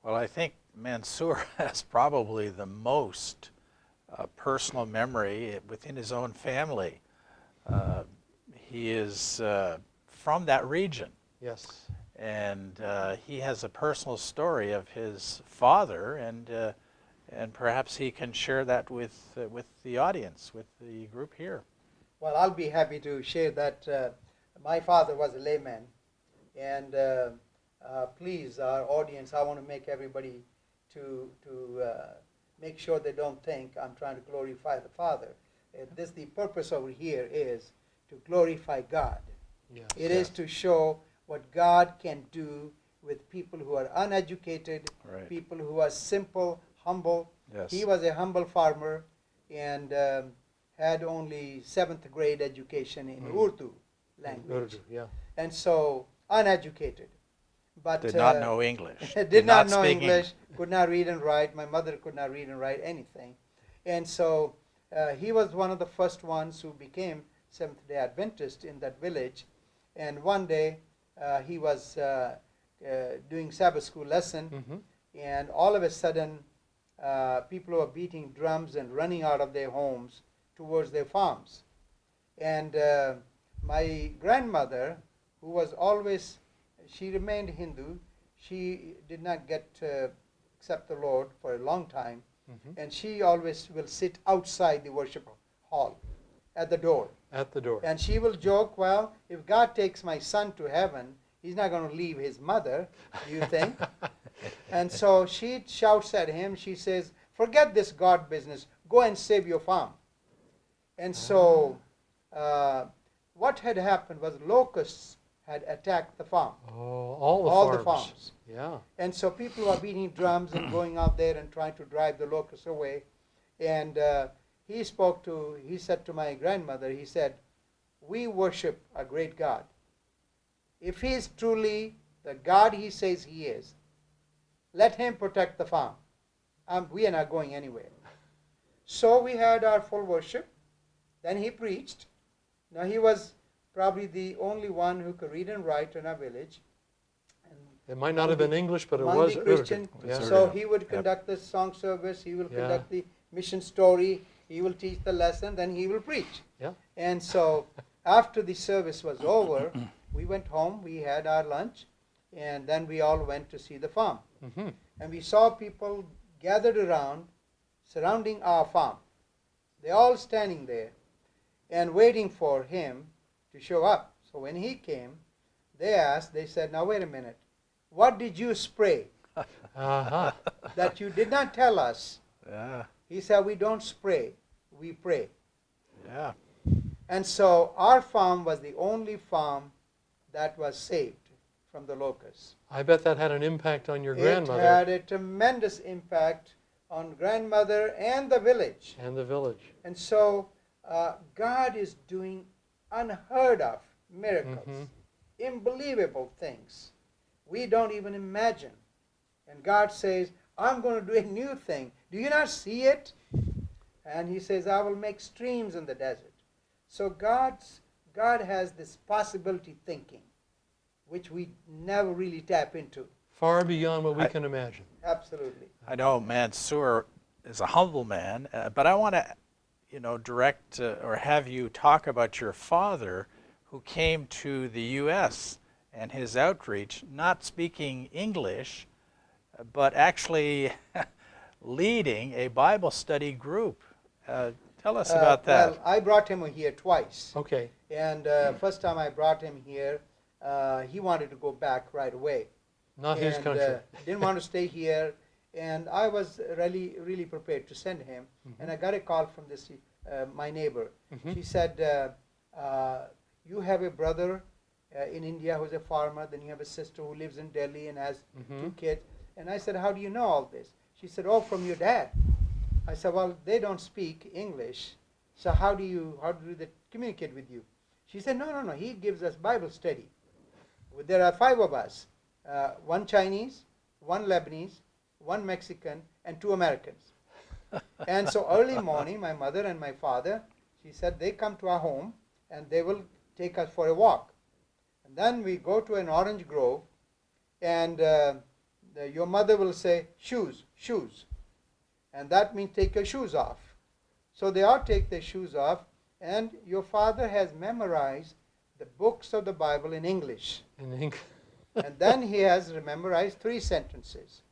Well, I think Manzoor has probably the most personal memory within his own family. Uh, he is from that region. Yes. And he has a personal story of his father, and perhaps he can share that with the audience, with the group here. Well, I'll be happy to share that. My father was a layman, and please, our audience, I want to make everybody to make sure they don't think I'm trying to glorify the Father. The purpose over here is to glorify God. Yes. It is to show what God can do with people who are uneducated, Right. people who are simple, humble. Yes. He was a humble farmer and had only 7th grade education in Urdu language. Urdu, yeah. And so uneducated. But Did not know English. did not know speak English, could not read and write. My mother could not read and write anything. And so he was one of the first ones who became Seventh-day Adventist in that village. And one day he was doing Sabbath school lesson, and all of a sudden people were beating drums and running out of their homes towards their farms. And my grandmother, who was always, she remained Hindu, she did not get to accept the Lord for a long time, and she always will sit outside the worship hall at the door. At the door. And she will joke, well, if God takes my son to heaven, he's not going to leave his mother, do you think? And so she shouts at him, she says, forget this God business, go and save your farm. And so what had happened was locusts had attacked the farm. Oh, all the farms. Yeah. And so people were beating drums and going out there and trying to drive the locusts away. And he said to my grandmother, he said, we worship a great God. If he is truly the God he says he is, let him protect the farm. We are not going anywhere. So we had our full worship. Then he preached. Now he was probably the only one who could read and write in our village. And it might not have been English, but it among was the Christian. Yeah. So he would conduct the song service, he will conduct the mission story, he will teach the lesson, then he will preach. Yeah. And so after the service was over, we went home, we had our lunch, and then we all went to see the farm. And we saw people gathered around, surrounding our farm. They're all standing there and waiting for him to show up. So when he came, they said, now wait a minute, what did you spray that you did not tell us? Yeah. He said, we don't spray, we pray. Yeah. And so our farm was the only farm that was saved from the locusts. I bet that had an impact on your grandmother. It had a tremendous impact on grandmother and the village. And the village. And so God is doing unheard of miracles, unbelievable things. We don't even imagine. And God says, I'm going to do a new thing. Do you not see it? And he says, I will make streams in the desert. So God has this possibility thinking, which we never really tap into. Far beyond what we can imagine. Absolutely. I know Manzoor is a humble man, but I want to, direct or have you talk about your father, who came to the U.S. and his outreach, not speaking English, but actually leading a Bible study group. Tell us about that. Well, I brought him here twice. Okay. And first time I brought him here, he wanted to go back right away. Not his country. Didn't want to stay here. And I was really, really prepared to send him. And I got a call from this my neighbor. She said, you have a brother in India who's a farmer, then you have a sister who lives in Delhi and has 2 kids. And I said, how do you know all this? She said, oh, from your dad. I said, well, they don't speak English, so how do they communicate with you? She said, no, he gives us Bible study. There are 5 of us, 1 Chinese, 1 Lebanese, 1 Mexican, and 2 Americans. And so early morning, my mother and my father, she said, they come to our home and they will take us for a walk. And then we go to an orange grove, and your mother will say, shoes, shoes. And that means take your shoes off. So they all take their shoes off, and your father has memorized the books of the Bible in English. In English. And then he has memorized 3 sentences.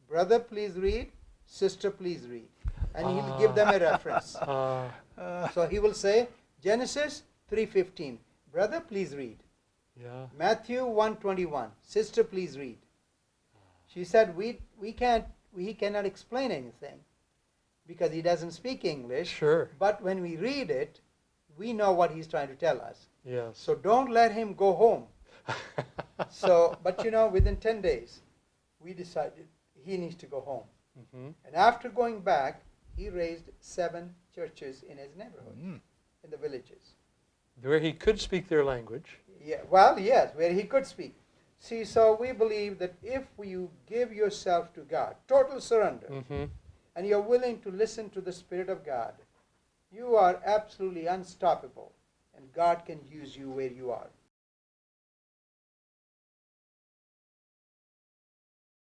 Brother, please read. Sister, please read. And he'll give them a reference. So he will say, Genesis 3:15. Brother, please read. Yeah. Matthew 1:21. Sister, please read. She said, he cannot explain anything because he doesn't speak English. Sure. But when we read it, we know what he's trying to tell us. Yes. So don't let him go home. So, but within 10 days, we decided he needs to go home. Mm-hmm. And after going back, he raised 7 churches in his neighborhood, in the villages. Where he could speak their language. Yeah, well, yes, where he could speak. See, so we believe that if you give yourself to God, total surrender, and you're willing to listen to the Spirit of God, you are absolutely unstoppable, and God can use you where you are.